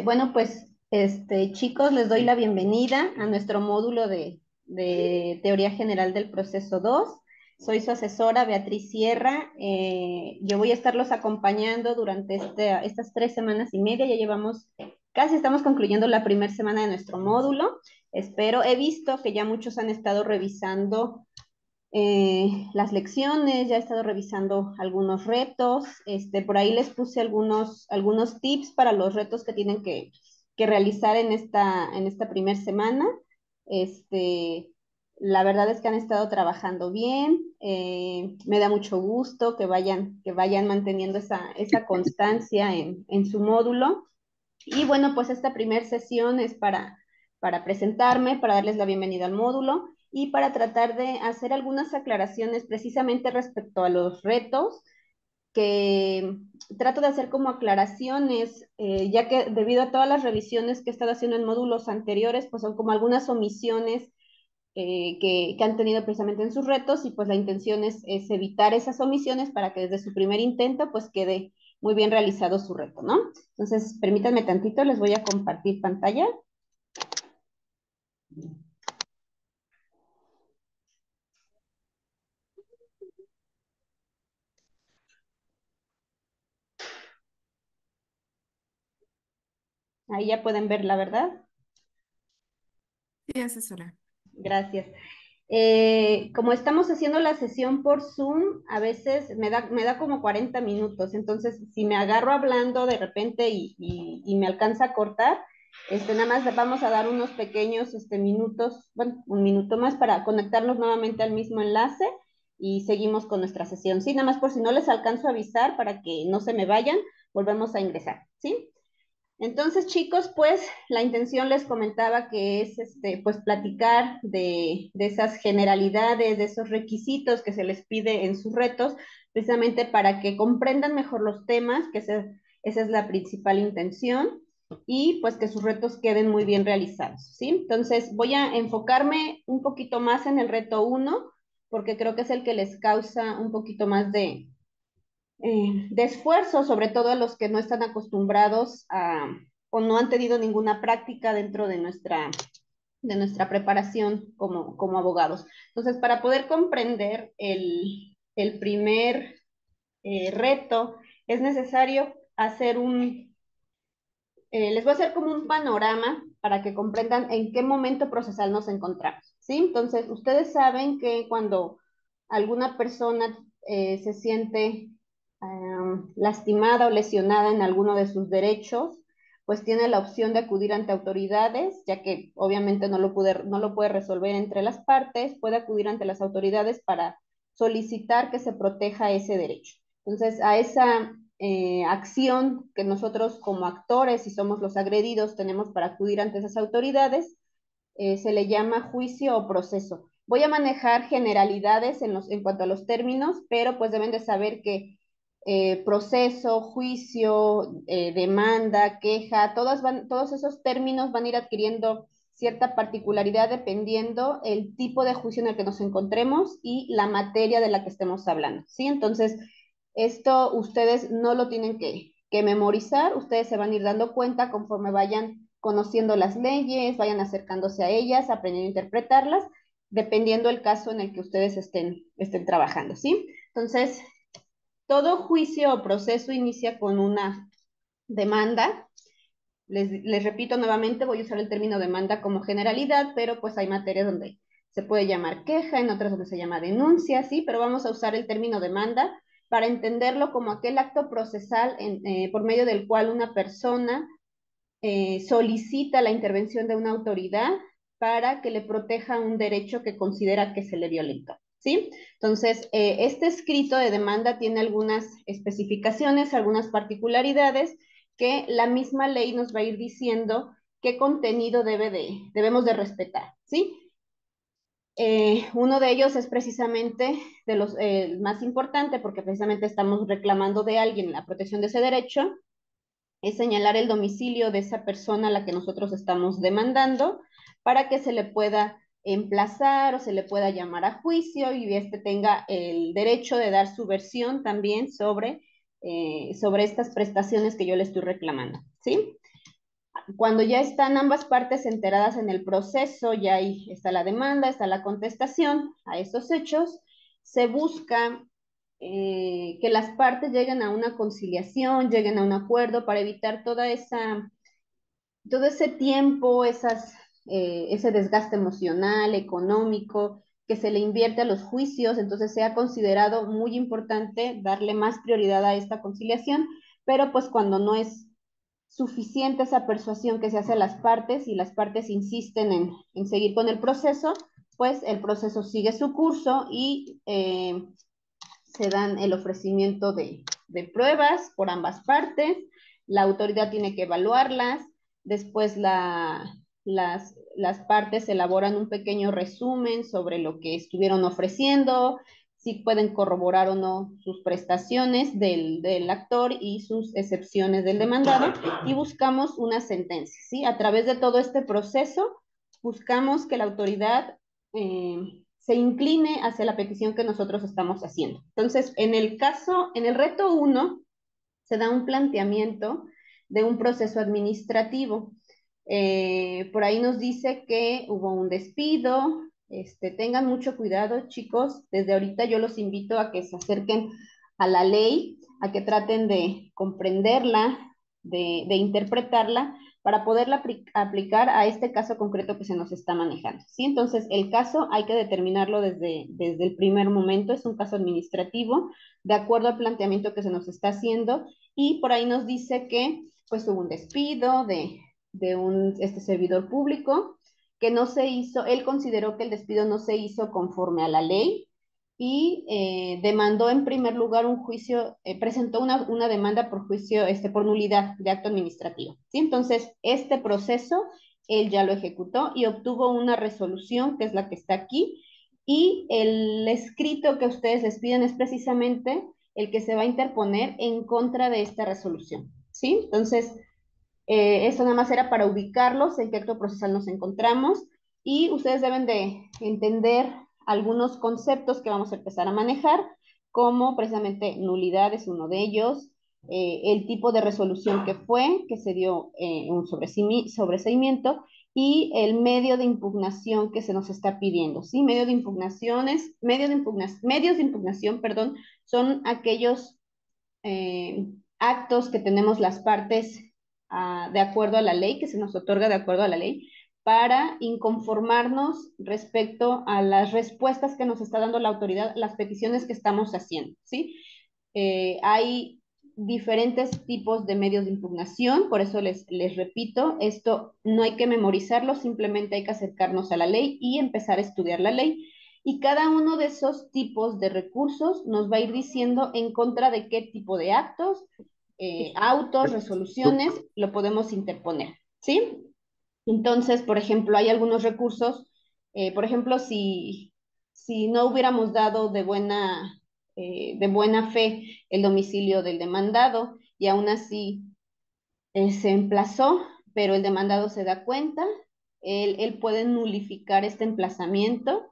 Bueno, pues, chicos, les doy la bienvenida a nuestro módulo de Teoría General del Proceso 2. Soy su asesora, Beatriz Sierra. Yo voy a estarlos acompañando durante estas 3 semanas y media. Ya llevamos, casi estamos concluyendo la primera semana de nuestro módulo. He visto que ya muchos han estado revisando las lecciones, ya he estado revisando algunos retos, por ahí les puse algunos tips para los retos que tienen que realizar en esta primera semana. Este, la verdad es que han estado trabajando bien, me da mucho gusto que vayan manteniendo esa constancia en su módulo. Y bueno, pues esta primera sesión es para presentarme, para darles la bienvenida al módulo y para tratar de hacer algunas aclaraciones precisamente respecto a los retos, que trato de hacer como aclaraciones, ya que debido a todas las revisiones que he estado haciendo en módulos anteriores, pues son como algunas omisiones que han tenido precisamente en sus retos, y pues la intención es evitar esas omisiones para que desde su primer intento pues quede muy bien realizado su reto, ¿no? Entonces, permítanme tantito, les voy a compartir pantalla. Ahí ya pueden ver la verdad. Sí, asesora. Gracias. Como estamos haciendo la sesión por Zoom, a veces me da como 40 minutos, entonces si me agarro hablando de repente y me alcanza a cortar, nada más le vamos a dar unos pequeños minutos, bueno, un minuto más para conectarnos nuevamente al mismo enlace y seguimos con nuestra sesión. Sí, nada más por si no les alcanzo a avisar para que no se me vayan, volvemos a ingresar, ¿sí? Entonces, chicos, pues la intención les comentaba que es pues platicar de esas generalidades, de esos requisitos que se les pide en sus retos, precisamente para que comprendan mejor los temas, que esa es la principal intención, y pues que sus retos queden muy bien realizados, ¿sí? Entonces, voy a enfocarme un poquito más en el reto uno, porque creo que es el que les causa un poquito más de esfuerzo, sobre todo a los que no están acostumbrados o no han tenido ninguna práctica dentro de nuestra preparación como abogados. Entonces, para poder comprender el primer reto, es necesario les voy a hacer como un panorama para que comprendan en qué momento procesal nos encontramos, ¿sí? Entonces, ustedes saben que cuando alguna persona se siente lastimada o lesionada en alguno de sus derechos, pues tiene la opción de acudir ante autoridades, ya que obviamente no lo puede resolver entre las partes, puede acudir ante las autoridades para solicitar que se proteja ese derecho. Entonces, a esa acción que nosotros como actores, si somos los agredidos, tenemos para acudir ante esas autoridades, se le llama juicio o proceso. Voy a manejar generalidades en cuanto a los términos, pero pues deben de saber que proceso, juicio, demanda, queja, todos esos términos van a ir adquiriendo cierta particularidad dependiendo el tipo de juicio en el que nos encontremos y la materia de la que estemos hablando, ¿sí? Entonces, esto ustedes no lo tienen que memorizar, ustedes se van a ir dando cuenta conforme vayan conociendo las leyes, vayan acercándose a ellas, aprendiendo a interpretarlas, dependiendo el caso en el que ustedes estén trabajando, ¿sí? Entonces, todo juicio o proceso inicia con una demanda. Les repito nuevamente, voy a usar el término demanda como generalidad, pero pues hay materias donde se puede llamar queja, en otras donde se llama denuncia, sí, pero vamos a usar el término demanda para entenderlo como aquel acto procesal por medio del cual una persona solicita la intervención de una autoridad para que le proteja un derecho que considera que se le violentó, ¿sí? Entonces, este escrito de demanda tiene algunas especificaciones, algunas particularidades que la misma ley nos va a ir diciendo qué contenido debemos de respetar, ¿sí? Uno de ellos es precisamente de los más importante, porque precisamente estamos reclamando de alguien la protección de ese derecho, es señalar el domicilio de esa persona a la que nosotros estamos demandando para que se le pueda emplazar o se le pueda llamar a juicio y este tenga el derecho de dar su versión también sobre estas prestaciones que yo le estoy reclamando, ¿sí? Cuando ya están ambas partes enteradas en el proceso, ya ahí está la demanda, está la contestación a estos hechos, se busca que las partes lleguen a una conciliación, lleguen a un acuerdo para evitar todo ese tiempo, ese desgaste emocional, económico, que se le invierte a los juicios. Entonces se ha considerado muy importante darle más prioridad a esta conciliación, pero pues cuando no es suficiente esa persuasión que se hace a las partes y las partes insisten en seguir con el proceso, pues el proceso sigue su curso y se dan el ofrecimiento de pruebas por ambas partes, la autoridad tiene que evaluarlas, después las partes elaboran un pequeño resumen sobre lo que estuvieron ofreciendo, si pueden corroborar o no sus prestaciones del actor y sus excepciones del demandado, y buscamos una sentencia, ¿sí? A través de todo este proceso, buscamos que la autoridad se incline hacia la petición que nosotros estamos haciendo. Entonces, en el reto 1, se da un planteamiento de un proceso administrativo. Por ahí nos dice que hubo un despido. Tengan mucho cuidado, chicos. Desde ahorita yo los invito a que se acerquen a la ley, a que traten de comprenderla, de interpretarla, para poderla aplicar a este caso concreto que se nos está manejando, ¿sí? Entonces, el caso hay que determinarlo desde el primer momento, es un caso administrativo, de acuerdo al planteamiento que se nos está haciendo, y por ahí nos dice que pues hubo un despido de un servidor público que no se hizo, él consideró que el despido no se hizo conforme a la ley y demandó en primer lugar un juicio, presentó una demanda por juicio, por nulidad de acto administrativo, ¿sí? Entonces, este proceso él ya lo ejecutó y obtuvo una resolución, que es la que está aquí, y el escrito que ustedes les piden es precisamente el que se va a interponer en contra de esta resolución, ¿sí? Entonces, esto nada más era para ubicarlos en qué acto procesal nos encontramos, y ustedes deben de entender algunos conceptos que vamos a empezar a manejar, como precisamente nulidad es uno de ellos, el tipo de resolución que fue, que se dio un sobreseimiento, y el medio de impugnación que se nos está pidiendo, ¿sí? Medios de impugnación, perdón, son aquellos actos que tenemos las partes de acuerdo a la ley, que se nos otorga de acuerdo a la ley, para inconformarnos respecto a las respuestas que nos está dando la autoridad, las peticiones que estamos haciendo, ¿sí? Hay diferentes tipos de medios de impugnación, por eso les repito, esto no hay que memorizarlo, simplemente hay que acercarnos a la ley y empezar a estudiar la ley. Y cada uno de esos tipos de recursos nos va a ir diciendo en contra de qué tipo de actos, autos, resoluciones, lo podemos interponer, ¿sí? Entonces, por ejemplo, hay algunos recursos, por ejemplo, si no hubiéramos dado de buena fe el domicilio del demandado y aún así se emplazó, pero el demandado se da cuenta, él puede nulificar este emplazamiento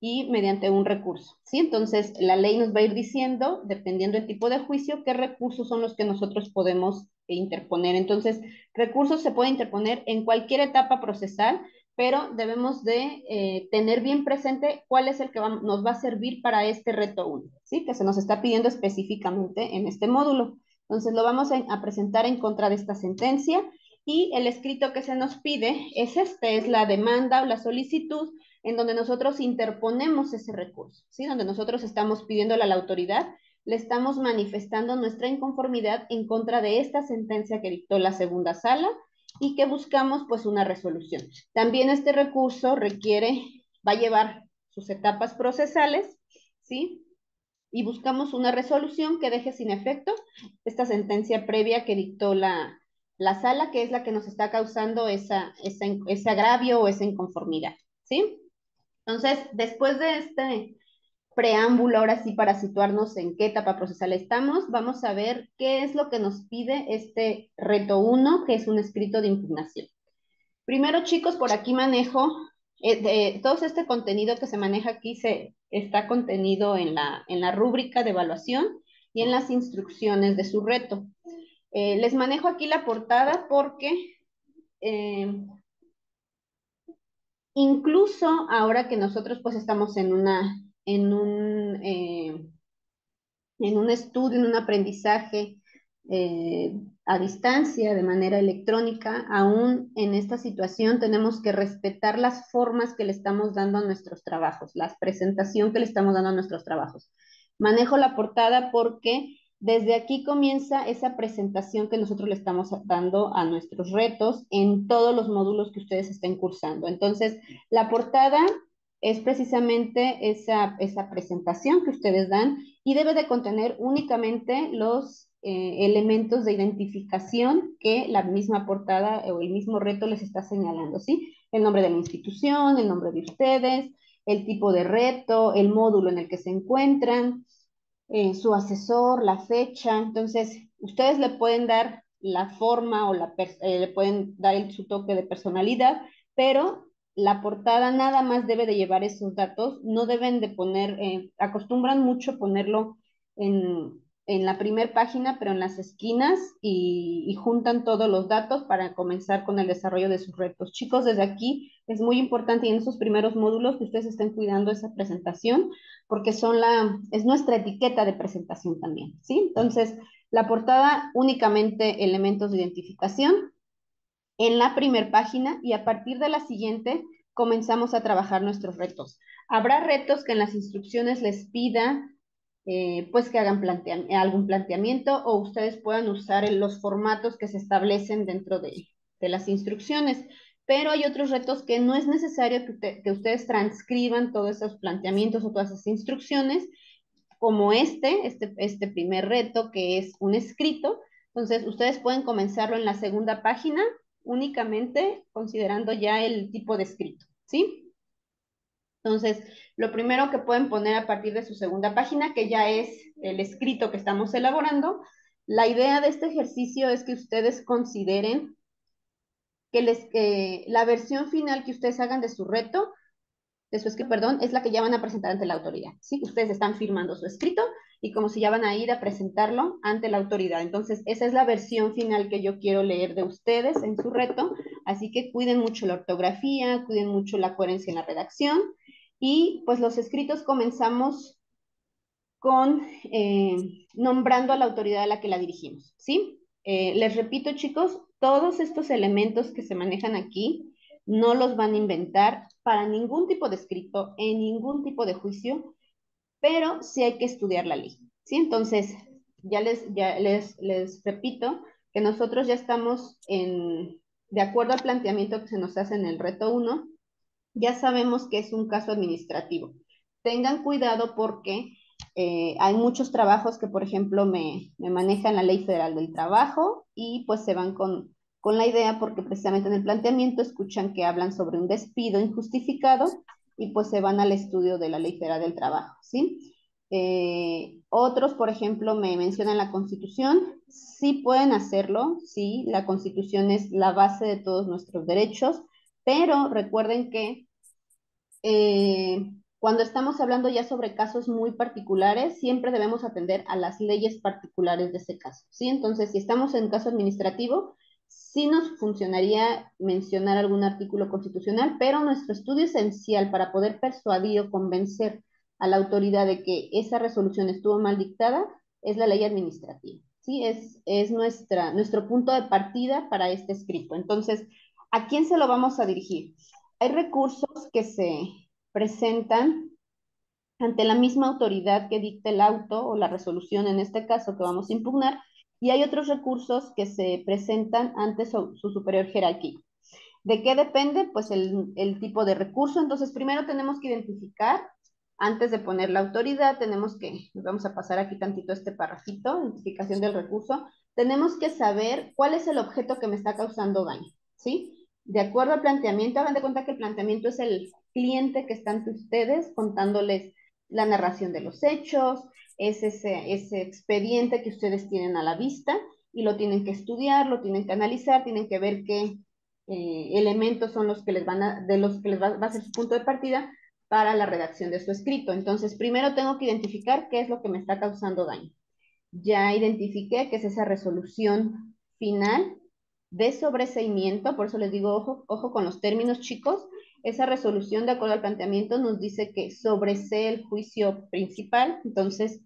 y mediante un recurso, ¿sí? Entonces, la ley nos va a ir diciendo, dependiendo del tipo de juicio, qué recursos son los que nosotros podemos interponer. Entonces, recursos se pueden interponer en cualquier etapa procesal, pero debemos de tener bien presente cuál es el que nos va a servir para este reto 1, ¿sí? Que se nos está pidiendo específicamente en este módulo. Entonces lo vamos a presentar en contra de esta sentencia, y el escrito que se nos pide es la demanda o la solicitud en donde nosotros interponemos ese recurso, ¿sí? Donde nosotros estamos pidiéndole a la autoridad, le estamos manifestando nuestra inconformidad en contra de esta sentencia que dictó la segunda sala y que buscamos pues una resolución. También este recurso va a llevar sus etapas procesales, ¿sí? Y buscamos una resolución que deje sin efecto esta sentencia previa que dictó la sala, que es la que nos está causando ese agravio o esa inconformidad, ¿sí? Entonces, después de este preámbulo, ahora sí, para situarnos en qué etapa procesal estamos, vamos a ver qué es lo que nos pide este reto 1, que es un escrito de impugnación. Primero, chicos, por aquí manejo, todo este contenido que se maneja aquí está contenido en la rúbrica de evaluación y en las instrucciones de su reto. Les manejo aquí la portada porque incluso ahora que nosotros pues estamos en un estudio, en un aprendizaje a distancia, de manera electrónica, aún en esta situación tenemos que respetar las formas que le estamos dando a nuestros trabajos, la presentación que le estamos dando a nuestros trabajos. Manejo la portada porque desde aquí comienza esa presentación que nosotros le estamos dando a nuestros retos en todos los módulos que ustedes estén cursando. Entonces, la portada es precisamente esa presentación que ustedes dan y debe de contener únicamente los elementos de identificación que la misma portada o el mismo reto les está señalando, ¿sí? El nombre de la institución, el nombre de ustedes, el tipo de reto, el módulo en el que se encuentran, su asesor, la fecha. Entonces, ustedes le pueden dar la forma o le pueden dar su toque de personalidad, pero la portada nada más debe de llevar esos datos, no deben de poner, acostumbran mucho ponerlo en la primera página, pero en las esquinas y juntan todos los datos para comenzar con el desarrollo de sus retos. Chicos, desde aquí es muy importante y en esos primeros módulos que ustedes estén cuidando esa presentación porque es nuestra etiqueta de presentación también, ¿sí? Entonces, la portada únicamente elementos de identificación en la primera página y a partir de la siguiente comenzamos a trabajar nuestros retos. Habrá retos que en las instrucciones les pida pues que hagan algún planteamiento o ustedes puedan usar los formatos que se establecen dentro de las instrucciones. Pero hay otros retos que no es necesario que ustedes transcriban todos esos planteamientos o todas esas instrucciones, como este primer reto que es un escrito. Entonces, ustedes pueden comenzarlo en la segunda página únicamente considerando ya el tipo de escrito, ¿sí? Entonces, lo primero que pueden poner a partir de su segunda página, que ya es el escrito que estamos elaborando, la idea de este ejercicio es que ustedes consideren que la versión final que ustedes hagan de su reto, de su escrito, perdón, es la que ya van a presentar ante la autoridad, ¿sí? Ustedes están firmando su escrito y como si ya van a ir a presentarlo ante la autoridad. Entonces, esa es la versión final que yo quiero leer de ustedes en su reto, así que cuiden mucho la ortografía, cuiden mucho la coherencia en la redacción y pues los escritos comenzamos con nombrando a la autoridad a la que la dirigimos, ¿sí? Les repito, chicos, todos estos elementos que se manejan aquí no los van a inventar para ningún tipo de escrito, en ningún tipo de juicio, pero sí hay que estudiar la ley, ¿sí? Entonces, les repito que nosotros ya estamos de acuerdo al planteamiento que se nos hace en el reto 1, ya sabemos que es un caso administrativo. Tengan cuidado porque hay muchos trabajos que, por ejemplo, me manejan la Ley Federal del Trabajo y pues se van con la idea porque precisamente en el planteamiento escuchan que hablan sobre un despido injustificado y pues se van al estudio de la Ley Federal del Trabajo, ¿sí? Otros, por ejemplo, me mencionan la Constitución. Sí pueden hacerlo, sí, la Constitución es la base de todos nuestros derechos, pero recuerden que cuando estamos hablando ya sobre casos muy particulares, siempre debemos atender a las leyes particulares de ese caso, ¿sí? Entonces, si estamos en caso administrativo, sí nos funcionaría mencionar algún artículo constitucional, pero nuestro estudio esencial para poder persuadir o convencer a la autoridad de que esa resolución estuvo mal dictada es la ley administrativa, ¿sí? Es nuestro punto de partida para este escrito. Entonces, ¿a quién se lo vamos a dirigir? Hay recursos que se presentan ante la misma autoridad que dicta el auto o la resolución en este caso que vamos a impugnar, y hay otros recursos que se presentan ante su superior jerárquico. ¿De qué depende? Pues el tipo de recurso. Entonces, primero tenemos que identificar, antes de poner la autoridad, nos vamos a pasar aquí tantito este parrafito, identificación del recurso, tenemos que saber cuál es el objeto que me está causando daño, ¿sí? De acuerdo al planteamiento, hagan de cuenta que el planteamiento es el cliente que está ante ustedes contándoles la narración de los hechos, es ese expediente que ustedes tienen a la vista y lo tienen que estudiar, lo tienen que analizar, tienen que ver qué elementos son los que de los que les va a ser su punto de partida para la redacción de su escrito. Entonces, primero tengo que identificar qué es lo que me está causando daño. Ya identifiqué que es esa resolución final de sobreseimiento, por eso les digo, ojo, ojo con los términos, chicos. Esa resolución, de acuerdo al planteamiento, nos dice que sobresee el juicio principal, entonces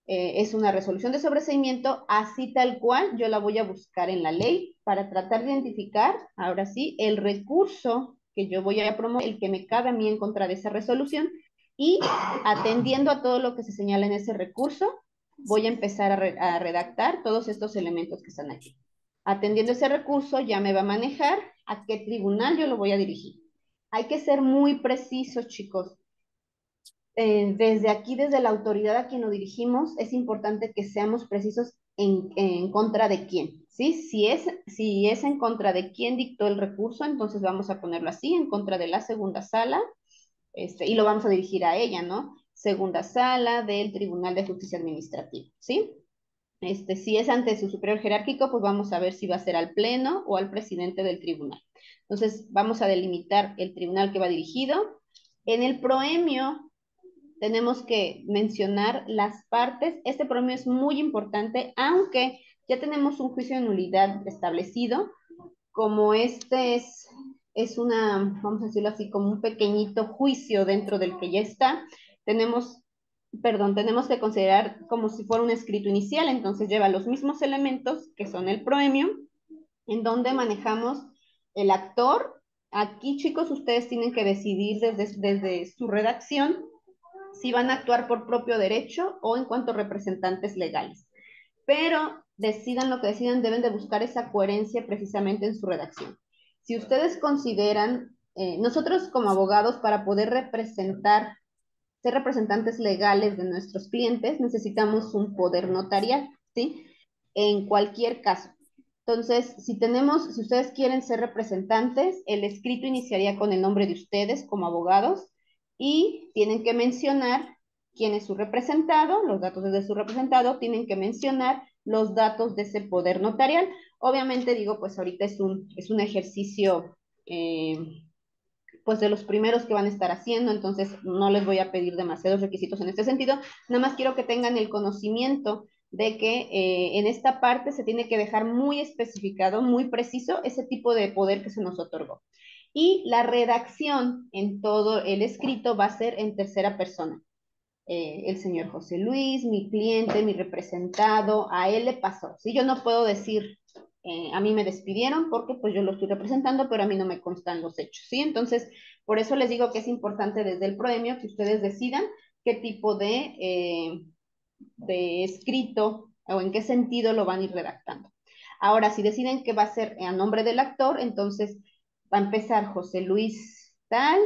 es una resolución de sobreseimiento, así tal cual yo la voy a buscar en la ley para tratar de identificar, ahora sí, el recurso que yo voy a promover, el que me cabe a mí en contra de esa resolución, y atendiendo a todo lo que se señala en ese recurso, voy a empezar a redactar todos estos elementos que están aquí. Atendiendo ese recurso, ya me va a manejar a qué tribunal yo lo voy a dirigir. Hay que ser muy precisos, chicos. Desde aquí, desde la autoridad a quien lo dirigimos, es importante que seamos precisos en contra de quién, ¿sí? Si es en contra de quién dictó el recurso, entonces vamos a ponerlo así, en contra de la segunda sala, y lo vamos a dirigir a ella, ¿no? Segunda sala del Tribunal de Justicia Administrativa, ¿sí? Si es ante su superior jerárquico, pues vamos a ver si va a ser al pleno o al presidente del tribunal. Entonces, vamos a delimitar el tribunal que va dirigido. En el proemio tenemos que mencionar las partes. Este proemio es muy importante, aunque ya tenemos un juicio de nulidad establecido, como es una, vamos a decirlo así, como un pequeñito juicio dentro del que ya está, tenemos, perdón, tenemos que considerar como si fuera un escrito inicial, entonces lleva los mismos elementos que son el proemio, en donde manejamos el actor. Aquí, chicos, ustedes tienen que decidir desde su redacción si van a actuar por propio derecho o en cuanto a representantes legales. Pero decidan lo que decidan, deben de buscar esa coherencia precisamente en su redacción. Si ustedes consideran, nosotros como abogados, para poder representar, ser representantes legales de nuestros clientes, necesitamos un poder notarial, ¿sí? En cualquier caso. Entonces, si ustedes quieren ser representantes, el escrito iniciaría con el nombre de ustedes como abogados y tienen que mencionar quién es su representado, los datos de su representado, tienen que mencionar los datos de ese poder notarial. Obviamente digo, pues ahorita es un ejercicio, pues de los primeros que van a estar haciendo, entonces no les voy a pedir demasiados requisitos en este sentido, nada más quiero que tengan el conocimiento de que en esta parte se tiene que dejar muy especificado, muy preciso ese tipo de poder que se nos otorgó. Y la redacción en todo el escrito va a ser en tercera persona. El señor José Luis, mi cliente, mi representado, a él le pasó. ¿Sí? Yo no puedo decir, a mí me despidieron porque pues yo lo estoy representando, pero a mí no me constan los hechos. ¿Sí? Entonces, por eso les digo que es importante desde el proemio que ustedes decidan qué tipo de escrito o en qué sentido lo van a ir redactando. Ahora, si deciden que va a ser a nombre del actor, entonces va a empezar José Luis tal,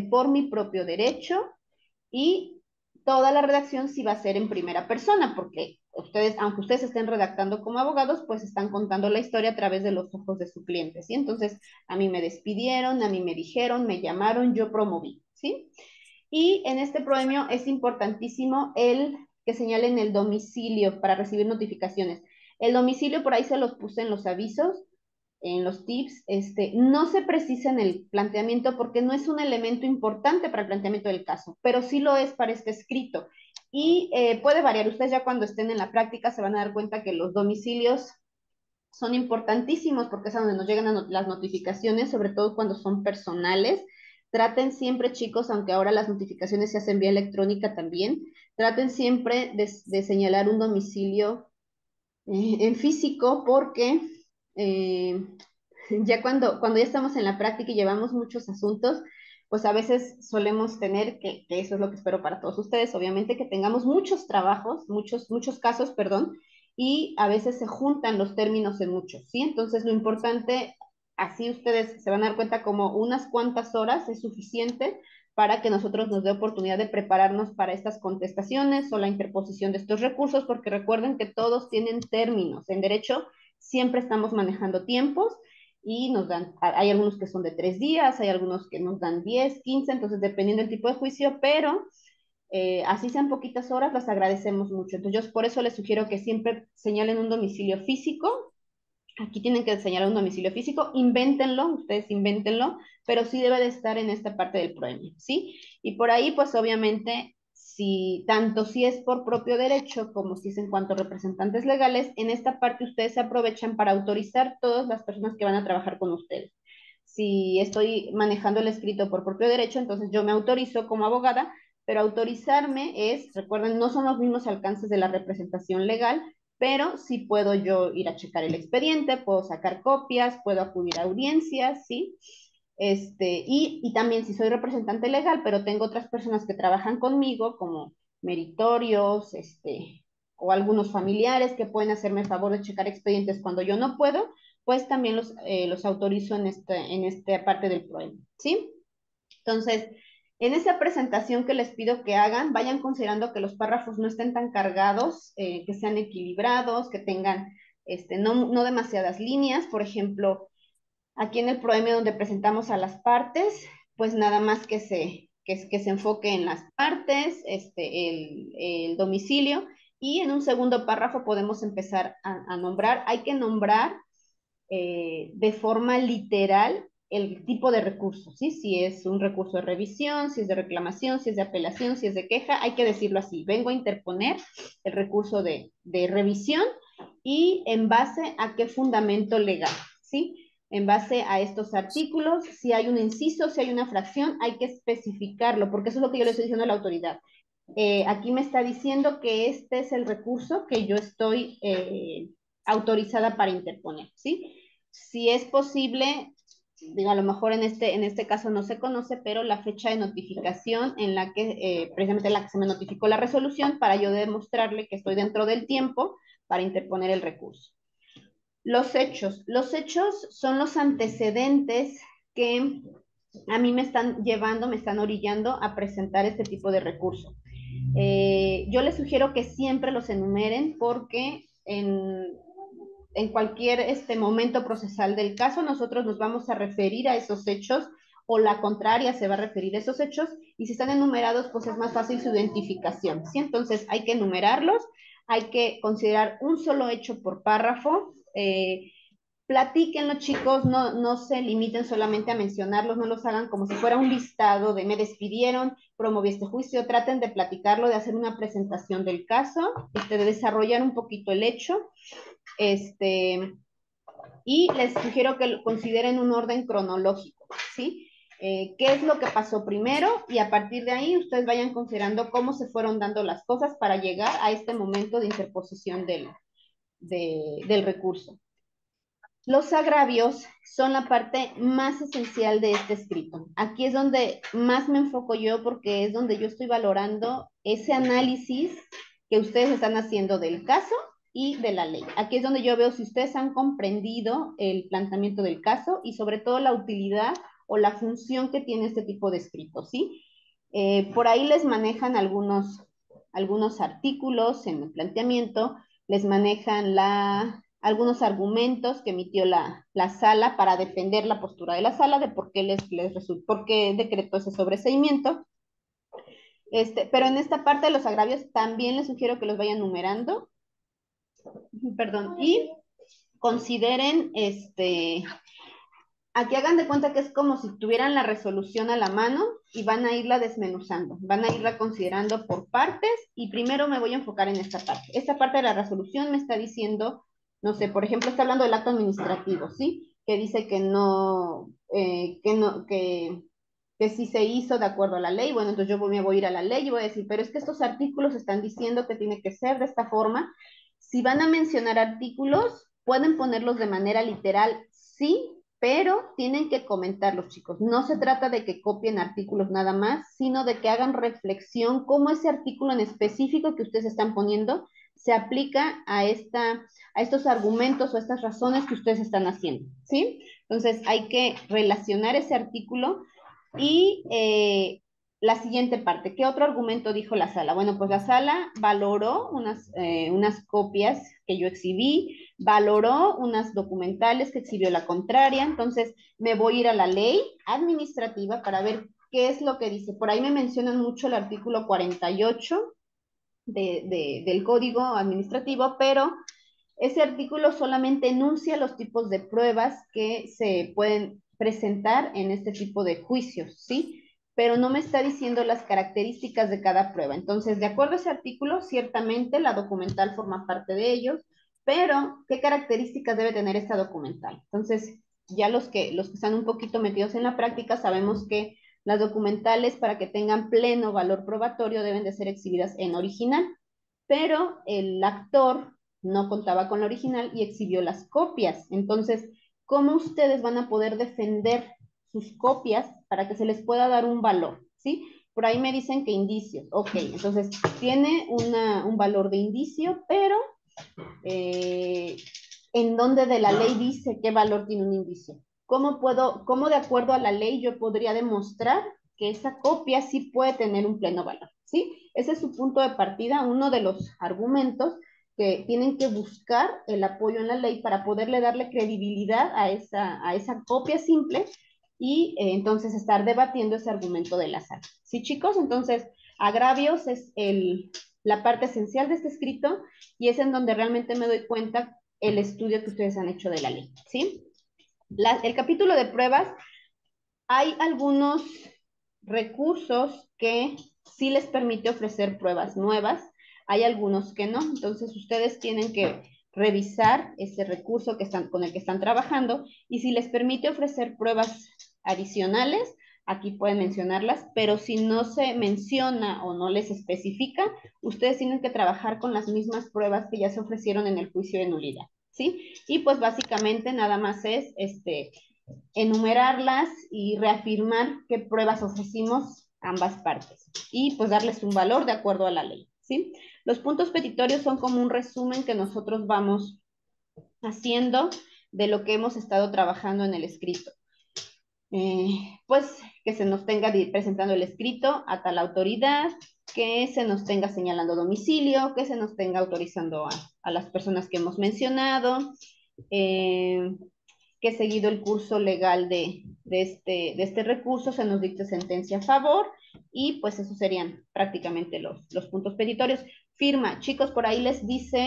por mi propio derecho, y toda la redacción sí va a ser en primera persona, porque ustedes, aunque ustedes estén redactando como abogados, pues están contando la historia a través de los ojos de su cliente, ¿sí? Entonces, a mí me despidieron, a mí me dijeron, me llamaron, yo promoví, ¿sí? Y en este proemio es importantísimo el que señalen el domicilio para recibir notificaciones. El domicilio por ahí se los puse en los avisos, en los tips, no se precisa en el planteamiento porque no es un elemento importante para el planteamiento del caso, pero sí lo es para este escrito. Y puede variar. Ustedes ya cuando estén en la práctica se van a dar cuenta que los domicilios son importantísimos porque es a donde nos llegan las notificaciones, sobre todo cuando son personales. Traten siempre, chicos, aunque ahora las notificaciones se hacen vía electrónica también, traten siempre de señalar un domicilio en físico porque eh, ya cuando ya estamos en la práctica y llevamos muchos asuntos, pues a veces solemos tener, que eso es lo que espero para todos ustedes, obviamente que tengamos muchos trabajos, muchos casos, perdón, y a veces se juntan los términos en muchos, ¿sí? Entonces lo importante, así ustedes se van a dar cuenta como unas cuantas horas es suficiente para que nosotros nos dé oportunidad de prepararnos para estas contestaciones o la interposición de estos recursos, porque recuerden que todos tienen términos. En derecho siempre estamos manejando tiempos y nos dan, hay algunos que son de 3 días, hay algunos que nos dan 10, 15, entonces dependiendo del tipo de juicio, pero así sean poquitas horas, las agradecemos mucho. Entonces yo por eso les sugiero que siempre señalen un domicilio físico. Aquí tienen que señalar un domicilio físico, invéntenlo, ustedes invéntenlo, pero sí debe de estar en esta parte del proemio, ¿sí? Y por ahí, pues obviamente, tanto si es por propio derecho como si es en cuanto a representantes legales, en esta parte ustedes se aprovechan para autorizar todas las personas que van a trabajar con ustedes. Si estoy manejando el escrito por propio derecho, entonces yo me autorizo como abogada, pero autorizarme es, recuerden, no son los mismos alcances de la representación legal, pero sí puedo yo ir a checar el expediente, puedo sacar copias, puedo acudir a audiencias, ¿sí? Y también si soy representante legal, pero tengo otras personas que trabajan conmigo, como meritorios, o algunos familiares que pueden hacerme el favor de checar expedientes cuando yo no puedo, pues también los autorizo en esta parte del problema, ¿sí? Entonces, en esa presentación que les pido que hagan, vayan considerando que los párrafos no estén tan cargados, que sean equilibrados, que tengan no demasiadas líneas. Por ejemplo, aquí en el proemio donde presentamos a las partes, pues nada más que se enfoque en las partes, el domicilio, y en un segundo párrafo podemos empezar a nombrar. Hay que nombrar de forma literal el tipo de recurso, ¿sí? Si es un recurso de revisión, si es de reclamación, si es de apelación, si es de queja, hay que decirlo así. Vengo a interponer el recurso de revisión y en base a qué fundamento legal, ¿sí? En base a estos artículos, si hay un inciso, si hay una fracción, hay que especificarlo, porque eso es lo que yo le estoy diciendo a la autoridad. Aquí me está diciendo que este es el recurso que yo estoy autorizada para interponer, ¿sí? Si es posible, digo, a lo mejor en este caso no se conoce, pero la fecha de notificación en la que, precisamente en la que se me notificó la resolución, para yo demostrarle que estoy dentro del tiempo para interponer el recurso. Los hechos son los antecedentes que a mí me están llevando, me están orillando a presentar este tipo de recurso. Yo les sugiero que siempre los enumeren porque en cualquier momento procesal del caso nosotros nos vamos a referir a esos hechos o la contraria se va a referir a esos hechos y si están enumerados pues es más fácil su identificación, ¿sí? Entonces hay que enumerarlos, hay que considerar un solo hecho por párrafo, platíquenlo chicos, no se limiten solamente a mencionarlos, no los hagan como si fuera un listado de me despidieron, promoví este juicio, traten de platicarlo, de hacer una presentación del caso, de desarrollar un poquito el hecho, y les sugiero que consideren un orden cronológico, ¿sí? ¿Qué es lo que pasó primero? Y a partir de ahí ustedes vayan considerando cómo se fueron dando las cosas para llegar a este momento de interposición del recurso. Los agravios son la parte más esencial de este escrito. Aquí es donde más me enfoco yo porque es donde yo estoy valorando ese análisis que ustedes están haciendo del caso y de la ley. Aquí es donde yo veo si ustedes han comprendido el planteamiento del caso y sobre todo la utilidad o la función que tiene este tipo de escrito, ¿sí? Por ahí les manejan algunos artículos en el planteamiento, les manejan algunos argumentos que emitió la sala para defender la postura de la sala de por qué por qué decretó ese sobreseimiento. Pero en esta parte de los agravios también les sugiero que los vayan numerando, perdón, y consideren, aquí hagan de cuenta que es como si tuvieran la resolución a la mano y van a irla desmenuzando, van a irla considerando por partes y primero me voy a enfocar en esta parte. Esta parte de la resolución me está diciendo, no sé, por ejemplo, está hablando del acto administrativo, ¿sí? Que dice que sí se hizo de acuerdo a la ley. Bueno, entonces yo me voy a ir a la ley y voy a decir, pero es que estos artículos están diciendo que tiene que ser de esta forma. Si van a mencionar artículos, pueden ponerlos de manera literal, sí, pero tienen que comentarlos, chicos. No se trata de que copien artículos nada más, sino de que hagan reflexión cómo ese artículo en específico que ustedes están poniendo se aplica a estos argumentos o a estas razones que ustedes están haciendo, ¿sí? Entonces hay que relacionar ese artículo y la siguiente parte, ¿qué otro argumento dijo la sala? Bueno, pues la sala valoró unas copias que yo exhibí, valoró unas documentales que exhibió la contraria, entonces me voy a ir a la ley administrativa para ver qué es lo que dice. Por ahí me mencionan mucho el artículo 48 del Código Administrativo, pero ese artículo solamente enuncia los tipos de pruebas que se pueden presentar en este tipo de juicios, ¿sí? pero no me está diciendo las características de cada prueba. Entonces, de acuerdo a ese artículo, ciertamente la documental forma parte de ellos, pero ¿qué características debe tener esta documental? Entonces, ya los que están un poquito metidos en la práctica sabemos que las documentales, para que tengan pleno valor probatorio, deben de ser exhibidas en original, pero el actor no contaba con la original y exhibió las copias. Entonces, ¿cómo ustedes van a poder defender sus copias para que se les pueda dar un valor? ¿Sí? Por ahí me dicen que indicios. Ok, entonces tiene un valor de indicio, pero ¿en dónde de la ley dice qué valor tiene un indicio? ¿Cómo de acuerdo a la ley yo podría demostrar que esa copia sí puede tener un pleno valor? ¿Sí? Ese es su punto de partida, uno de los argumentos que tienen que buscar el apoyo en la ley para poderle darle credibilidad a esa copia simple y entonces estar debatiendo ese argumento de la sala. ¿Sí, chicos? Entonces, agravios es la parte esencial de este escrito y es en donde realmente me doy cuenta el estudio que ustedes han hecho de la ley, ¿sí? El capítulo de pruebas, hay algunos recursos que sí les permite ofrecer pruebas nuevas, hay algunos que no, entonces ustedes tienen que revisar ese recurso con el que están trabajando y si les permite ofrecer pruebas adicionales, aquí pueden mencionarlas, pero si no se menciona o no les especifica, ustedes tienen que trabajar con las mismas pruebas que ya se ofrecieron en el juicio de nulidad, ¿sí? Y pues básicamente nada más es enumerarlas y reafirmar qué pruebas ofrecimos ambas partes y pues darles un valor de acuerdo a la ley, ¿sí? Los puntos petitorios son como un resumen que nosotros vamos haciendo de lo que hemos estado trabajando en el escrito. Pues que se nos tenga presentando el escrito a tal autoridad, que se nos tenga señalando domicilio, que se nos tenga autorizando a las personas que hemos mencionado, que seguido el curso legal de este recurso se nos dicte sentencia a favor y pues esos serían prácticamente los puntos petitorios. Firma, chicos, por ahí les dice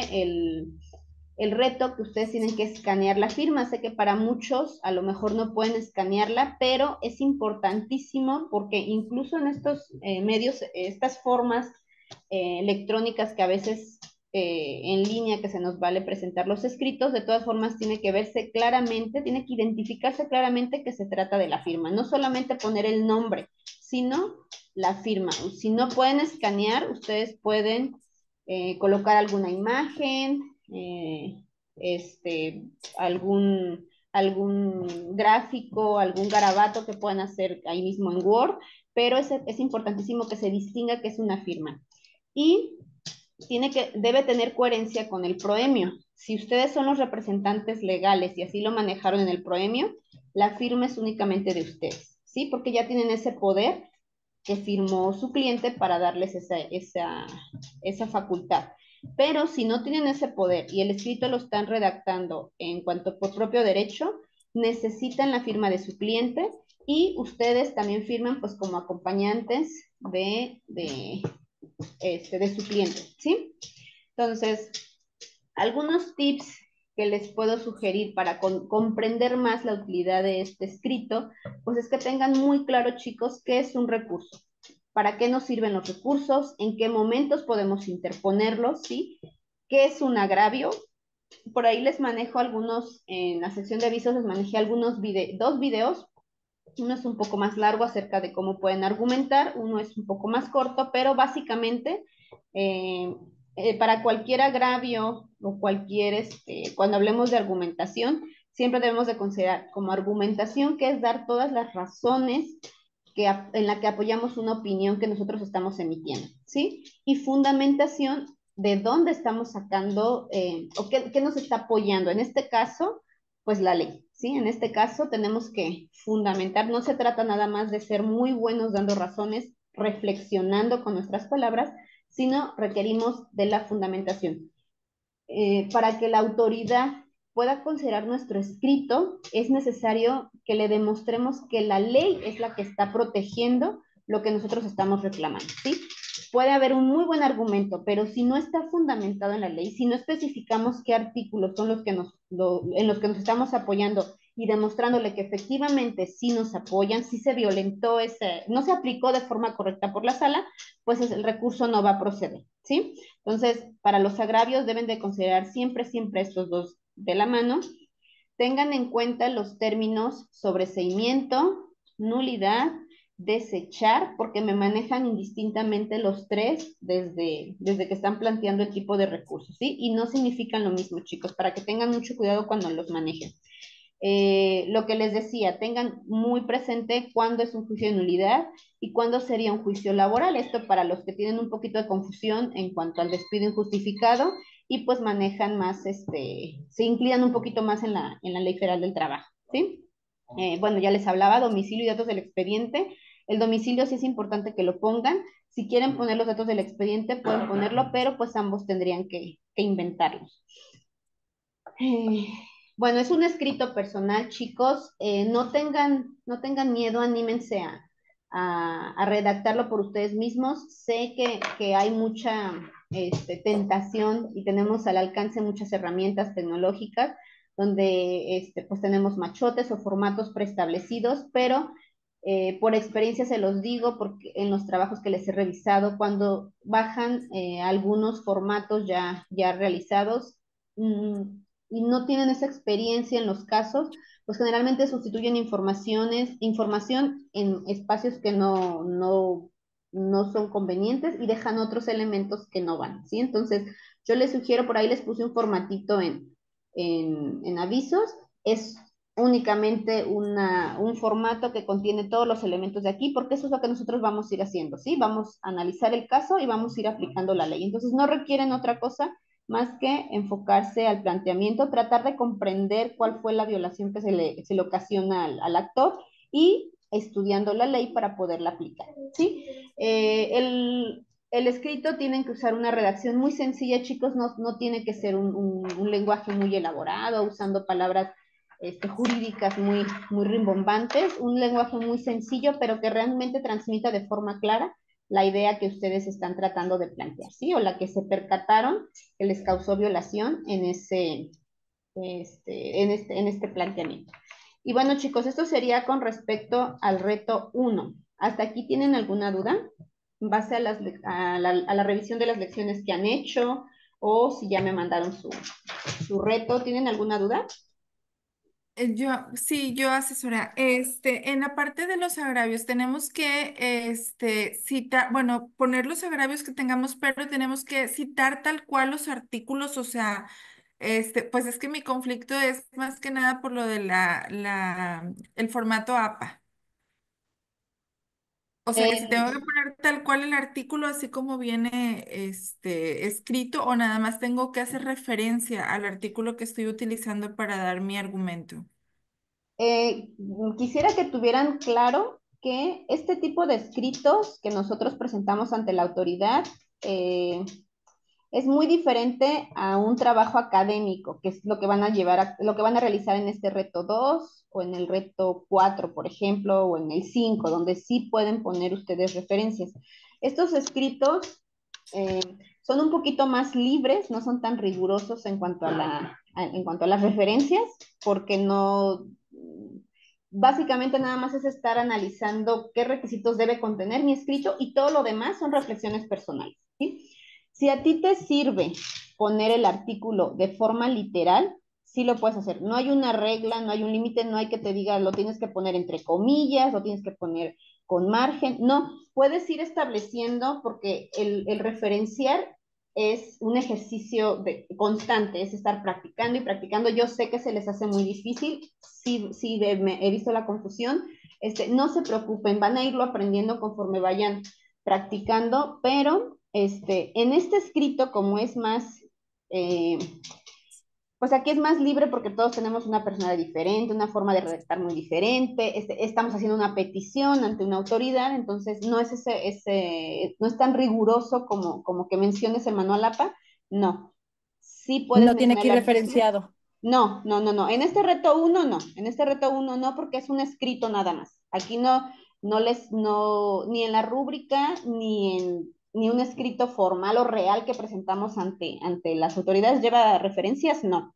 el reto que ustedes tienen que escanear la firma. Sé que para muchos a lo mejor no pueden escanearla, pero es importantísimo porque incluso en estos medios, estas formas electrónicas que a veces en línea que se nos vale presentar los escritos, de todas formas tiene que verse claramente, tiene que identificarse claramente que se trata de la firma, no solamente poner el nombre, sino la firma. Si no pueden escanear, ustedes pueden colocar alguna imagen, este, algún gráfico, algún garabato que puedan hacer ahí mismo en Word, pero es importantísimo que se distinga que es una firma. Y debe tener coherencia con el proemio. Si ustedes son los representantes legales y así lo manejaron en el proemio, la firma es únicamente de ustedes, ¿sí? Porque ya tienen ese poder que firmó su cliente para darles esa facultad. Pero si no tienen ese poder y el escrito lo están redactando en cuanto por propio derecho, necesitan la firma de su cliente y ustedes también firman pues como acompañantes de su cliente, ¿sí? Entonces, algunos tips que les puedo sugerir para comprender más la utilidad de este escrito, pues es que tengan muy claro, chicos, qué es un recurso, para qué nos sirven los recursos, en qué momentos podemos interponerlos, ¿sí? ¿Qué es un agravio? Por ahí les manejo algunos, en la sección de avisos les manejé dos videos. Uno es un poco más largo acerca de cómo pueden argumentar, uno es un poco más corto, pero básicamente eh, para cualquier agravio o cuando hablemos de argumentación, siempre debemos de considerar como argumentación que es dar todas las razones en la que apoyamos una opinión que nosotros estamos emitiendo, ¿sí? Y fundamentación de dónde estamos sacando o qué nos está apoyando. En este caso, pues la ley, ¿sí? En este caso tenemos que fundamentar, no se trata nada más de ser muy buenos dando razones, reflexionando con nuestras palabras, sino requerimos de la fundamentación. Para que la autoridad pueda considerar nuestro escrito, es necesario que le demostremos que la ley es la que está protegiendo lo que nosotros estamos reclamando, ¿sí? Puede haber un muy buen argumento, pero si no está fundamentado en la ley, si no especificamos qué artículos son en los que nos estamos apoyando y demostrándole que efectivamente sí nos apoyan, sí se violentó no se aplicó de forma correcta por la sala, pues el recurso no va a proceder, ¿sí? Entonces, para los agravios deben de considerar siempre, siempre estos dos de la mano. Tengan en cuenta los términos sobreseimiento, nulidad, desechar, porque me manejan indistintamente los tres desde que están planteando el tipo de recursos, ¿sí? Y no significan lo mismo, chicos, para que tengan mucho cuidado cuando los manejen. Lo que les decía, tengan muy presente cuándo es un juicio de nulidad y cuándo sería un juicio laboral. Esto para los que tienen un poquito de confusión en cuanto al despido injustificado y pues manejan más, se inclinan un poquito más en la Ley Federal del Trabajo, ¿sí? Bueno, ya les hablaba, domicilio y datos del expediente. El domicilio sí es importante que lo pongan. Si quieren poner los datos del expediente, pueden ponerlo, pero pues ambos tendrían que inventarlos. Eh, bueno, es un escrito personal, chicos. No tengan miedo, anímense a redactarlo por ustedes mismos. Sé que hay mucha tentación y tenemos al alcance muchas herramientas tecnológicas donde pues tenemos machotes o formatos preestablecidos, pero por experiencia se los digo, porque en los trabajos que les he revisado, cuando bajan algunos formatos ya realizados, mmm, y no tienen esa experiencia en los casos, pues generalmente sustituyen información en espacios que no son convenientes y dejan otros elementos que no van, ¿sí? Entonces, yo les sugiero, por ahí les puse un formatito en avisos, es únicamente un formato que contiene todos los elementos de aquí, porque eso es lo que nosotros vamos a ir haciendo, ¿sí? Vamos a analizar el caso y vamos a ir aplicando la ley. Entonces, no requieren otra cosa más que enfocarse al planteamiento, tratar de comprender cuál fue la violación que se le ocasiona al actor y estudiando la ley para poderla aplicar, ¿sí? El escrito tienen que usar una redacción muy sencilla, chicos, no tiene que ser un lenguaje muy elaborado, usando palabras jurídicas muy rimbombantes, un lenguaje muy sencillo, pero que realmente transmita de forma clara la idea que ustedes están tratando de plantear, ¿sí? O la que se percataron que les causó violación en este planteamiento. Y bueno, chicos, esto sería con respecto al reto 1. ¿Hasta aquí tienen alguna duda? En base a la revisión de las lecciones que han hecho o si ya me mandaron su reto, ¿tienen alguna duda? Sí, yo asesora. En la parte de los agravios tenemos que, citar, bueno, poner los agravios que tengamos, pero tenemos que citar tal cual los artículos, o sea, pues es que mi conflicto es más que nada por lo de el formato APA. O sea, que si Eh, tengo que poner tal cual el artículo así como viene, escrito, o nada más tengo que hacer referencia al artículo que estoy utilizando para dar mi argumento. Eh, Quisiera que tuvieran claro que este tipo de escritos que nosotros presentamos ante la autoridad eh, es muy diferente a un trabajo académico, que es lo que van a lo que van a realizar en este reto 2 o en el reto 4, por ejemplo, o en el 5, donde sí pueden poner ustedes referencias. Estos escritos eh, son un poquito más libres, no son tan rigurosos en cuanto a las referencias, porque no, básicamente nada más es estar analizando qué requisitos debe contener mi escrito y todo lo demás son reflexiones personales, ¿sí? Si a ti te sirve poner el artículo de forma literal, sí lo puedes hacer. No hay una regla, no hay un límite, no hay que te diga lo tienes que poner entre comillas, lo tienes que poner con margen. No, puedes ir estableciendo porque el referenciar es un ejercicio constante, es estar practicando y practicando. Yo sé que se les hace muy difícil, sí he visto la confusión. No se preocupen, van a irlo aprendiendo conforme vayan practicando, pero en este escrito, como es más, eh, pues aquí es más libre porque todos tenemos una personalidad diferente, una forma de redactar muy diferente, estamos haciendo una petición ante una autoridad, entonces no es no es tan riguroso como que menciones el manual APA, no. Sí puedes No tiene mencionar que el ir artículo. referenciado. No, no, no, no. En este reto uno no. En este reto uno no, porque es un escrito nada más. Aquí no, ni en la rúbrica, ni un escrito formal o real que presentamos ante las autoridades lleva referencias, no.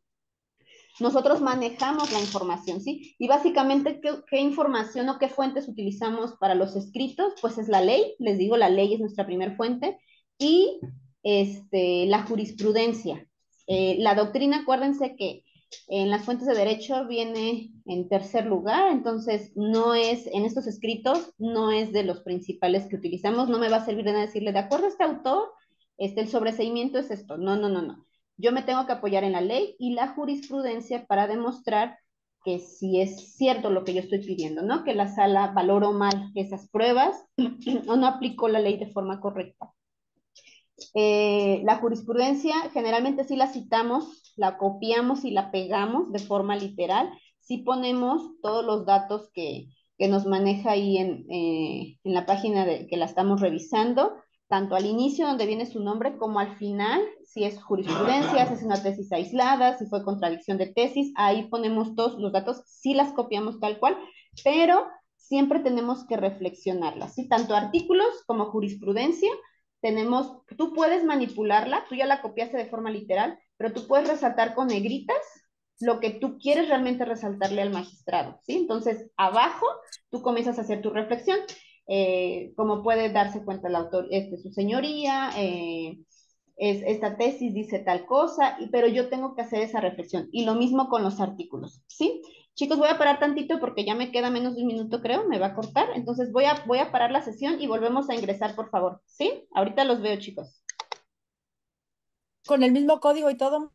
nosotros manejamos la información, ¿sí? Y básicamente, ¿qué información o qué fuentes utilizamos para los escritos? Pues es la ley, les digo, la ley es nuestra primer fuente, y la jurisprudencia. La doctrina, acuérdense que en las fuentes de derecho viene en tercer lugar, entonces no es, en estos escritos, no es de los principales que utilizamos, no me va a servir de nada decirle, de acuerdo a este autor, el sobreseimiento es esto, no, no, no, no. Yo me tengo que apoyar en la ley y la jurisprudencia para demostrar que si es cierto lo que yo estoy pidiendo, ¿no? Que la sala valoró mal esas pruebas o no aplicó la ley de forma correcta. La jurisprudencia generalmente sí la citamos, la copiamos y la pegamos de forma literal, sí ponemos todos los datos que nos maneja ahí en la página que la estamos revisando, tanto al inicio donde viene su nombre como al final, si es jurisprudencia, si es una tesis aislada, si fue contradicción de tesis, ahí ponemos todos los datos, sí las copiamos tal cual, pero siempre tenemos que reflexionarlas, ¿sí? Tanto artículos como jurisprudencia tenemos, tú puedes manipularla, tú ya la copiaste de forma literal, pero tú puedes resaltar con negritas lo que tú quieres realmente resaltarle al magistrado, ¿sí? Entonces, abajo tú comienzas a hacer tu reflexión, como puede darse cuenta el autor, su señoría, esta tesis dice tal cosa, pero yo tengo que hacer esa reflexión. Y lo mismo con los artículos, ¿sí? Chicos, voy a parar tantito porque ya me queda menos de un minuto, creo, me va a cortar. Entonces voy a parar la sesión y volvemos a ingresar, por favor, ¿sí? Ahorita los veo, chicos. Con el mismo código y todo.